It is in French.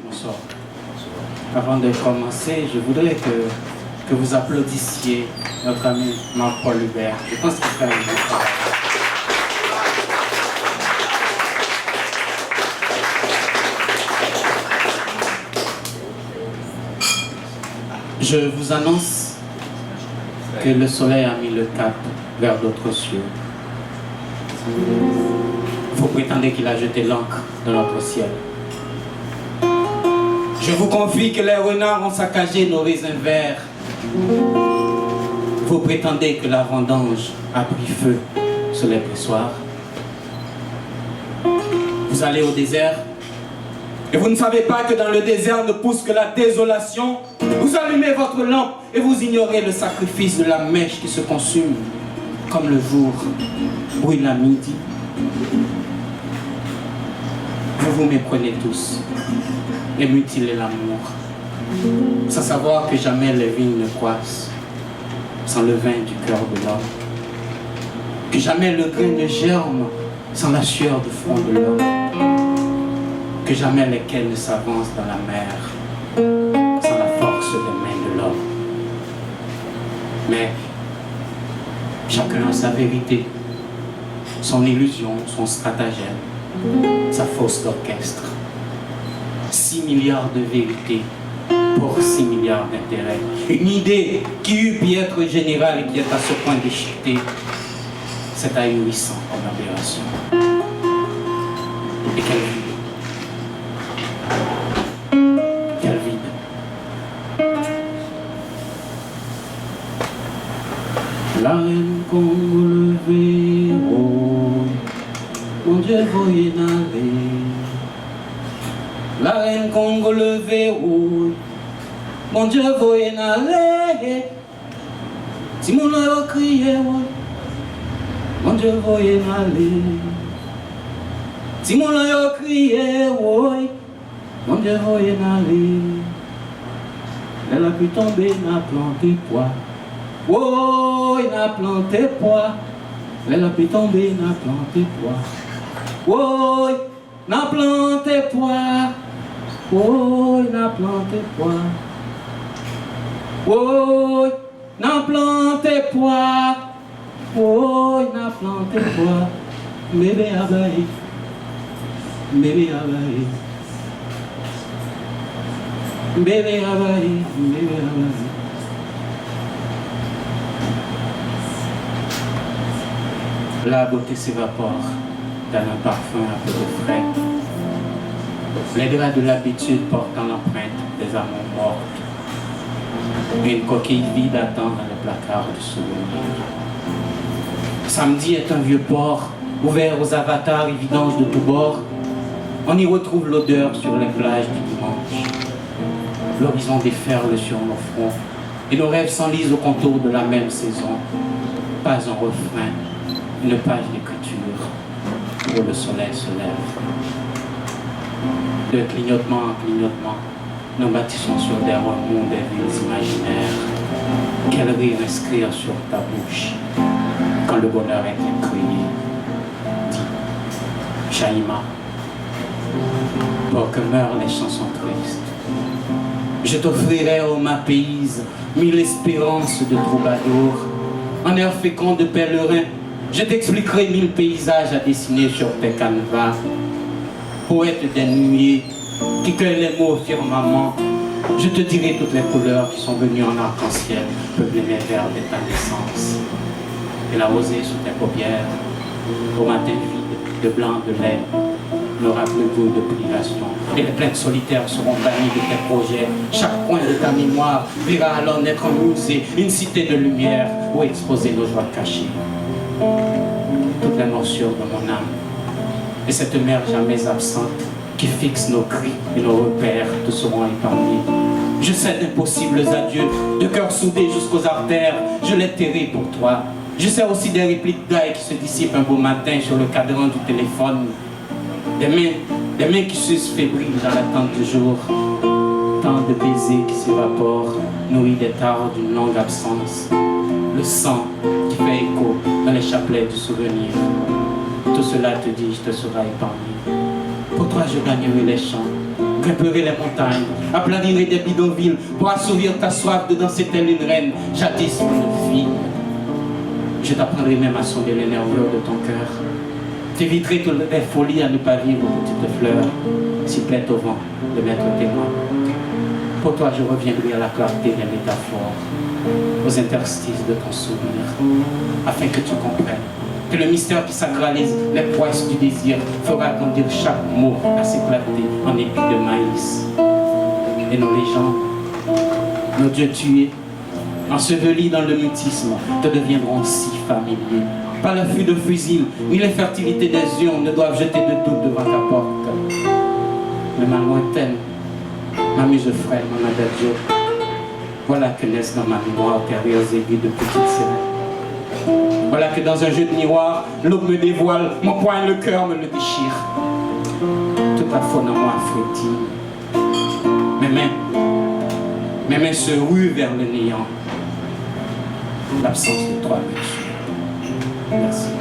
Bonsoir. Avant de commencer, je voudrais que vous applaudissiez notre ami Marc-Paul Hubert. Je pense qu'il fait un bon travail. Je vous annonce que le soleil a mis le cap vers d'autres cieux. Vous prétendez qu'il a jeté l'encre dans notre ciel. Je vous confie que les renards ont saccagé nos raisins verts. Vous prétendez que la vendange a pris feu sur les pressoirs. Vous allez au désert et vous ne savez pas que dans le désert ne pousse que la désolation. Vous allumez votre lampe et vous ignorez le sacrifice de la mèche qui se consume comme le jour brûle à midi. Vous vous méprenez tous et mutilez l'amour, sans savoir que jamais les vignes ne croissent sans le vin du cœur de l'homme, que jamais le grain ne germe sans la sueur du front de l'homme, que jamais les quais ne s'avancent dans la mer sans la force des mains de l'homme. Mais chacun a sa vérité, son illusion, son stratagème, sa fausse d'orchestre. 6 milliards de vérités pour 6 milliards d'intérêts. Une idée qui eût pu être générale et qui est à ce point déchiquetée. C'est ahurissant comme aberration. Et quel vide. Quel vide. La reine Congo levée, oh, mon Dieu, voyez nager. La reine Congo le verrouille, mon Dieu voyez n'aller. Si mon a crié, mon Dieu voyez n'aller. Si mon a crié, mon Dieu voyez n'aller. Elle a pu tomber, n'a planté poids. Oh, il a planté poids. Elle a pu tomber, n'a planté poids. Oh, n'a planté poids. Oh, n'a planté poids. Oh, n'a planté poids. Oh, n'a planté poids. Bébé abaye. Bébé abaye. Bébé abaye. Bébé abaye. La beauté s'évapore dans un parfum un peu de frais. Les draps de l'habitude portant l'empreinte des amours mortes. Une coquille vide attend dans le placard du souvenir. Samedi est un vieux port, ouvert aux avatars et vidanges de tous bords. On y retrouve l'odeur sur les plages du dimanche. L'horizon déferle sur nos fronts et nos rêves s'enlisent au contour de la même saison. Pas un refrain, une page d'écriture où le soleil se lève. De clignotement en clignotement, nous bâtissons sur des remous des villes imaginaires. Quel rire inscrire sur ta bouche quand le bonheur est écrié. Dis, Chaïma, pour que meurent les chansons tristes. Je t'offrirai, ô ma payse, 1000 espérances de troubadour. En air fécond de pèlerin, je t'expliquerai 1000 paysages à dessiner sur tes canevas. Poète des nuées qui cueille les mots au firmament, je te dirai toutes les couleurs qui sont venues en arc-en-ciel peupler mes vers de ta naissance. Et la rosée sous tes paupières, au matin vide, de blanc, de lait, n'aura plus goût de privation. Et les plaintes solitaires seront bannies de tes projets. Chaque coin de ta mémoire verra alors naître un musée, une cité de lumière où exposer nos joies cachées. Toutes les morsures de mon âme. Et cette mère jamais absente qui fixe nos cris et nos repères te seront épargnés. Je sais d'impossibles adieux, de cœur soudé jusqu'aux artères, je les tairai pour toi. Je sais aussi des répliques d'ail qui se dissipent un beau matin sur le cadran du téléphone. Des mains qui s'usent fébriles dans l'attente du jour. Tant de baisers qui s'évaporent, nourris des tares d'une longue absence. Le sang qui fait écho dans les chapelets du souvenir. Tout cela te dit, je te serai épargné. Pour toi, je gagnerai les champs, grimperai les montagnes, aplanirai des bidonvilles pour assouvir ta soif de danser telle une reine, jadis une fille. Je t'apprendrai même à sonder les nervures de ton cœur. T'éviterai toutes les folies à ne pas vivre aux petites fleurs, si plaît au vent de m'être témoin. Pour toi, je reviendrai à la clarté des métaphores, aux interstices de ton sourire, afin que tu comprennes que le mystère qui sacralise les prouesses du désir fera grandir chaque mot à s'éclater en épis de maïs. Et nos légendes, nos dieux tués, ensevelis dans le mutisme, te deviendront si familiers. Pas l'affût de fusil, ni les fertilités des urnes ne doivent jeter de doute devant ta porte. Mais ma lointaine, ma muse frêle, mon adagio, voilà que naissent dans ma mémoire tes rires aigus de petites sirènes. Voilà que dans un jeu de miroir, l'aube me dévoile, mon poing le cœur me le déchire. Toute la faune en moi frétille. Mes mains se ruent vers le néant. L'absence de toi me tue. Merci.